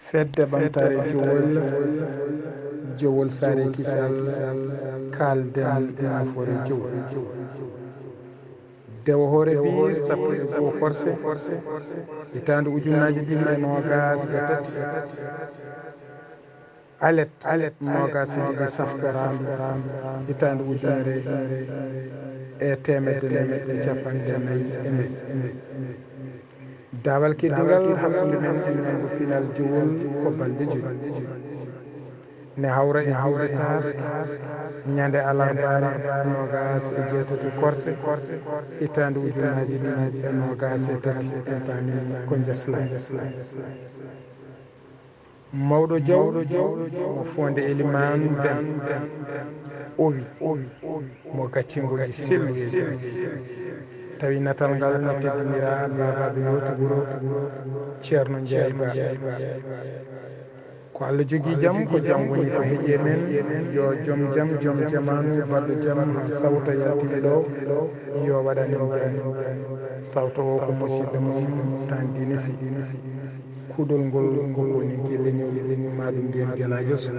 fedde ɓamtare jowol sare kisal kalden nafoore jowol dewo hoore biir sappo e goho korse hitande ujunnaje ɗiɗi e nogas e tati alet nogas e ɗiɗi saftoramɓe hitande ujunere e temedde nayyi e capanɗe nayyi e nayyi dawal keddigal hakkude men e ñamgo pinal jowol ko balɗe joyyi ne hawra e julde taske ñande alarbare nogas e jeetati korse hitande ujunnaje ɗiɗi e nogas e tati en paami ko jeslani mawɗo diaw mo fonde elimane ben owi mo gaccingol sellu e jaji tawi natal ngal ne teddinira babaɓe yewtu wuro ceerno Ndiaye Ba ko Allah jogui jaam ko jaam woni ko heeƴe men yo joom jamanu baɗɗo jaam ha sawta yaltini ɗo yo waɗanen jaam sawto o ko musidɗo moon tandini si kuuɗol ngol woni ke leñol maɗum mbiyen gueladio so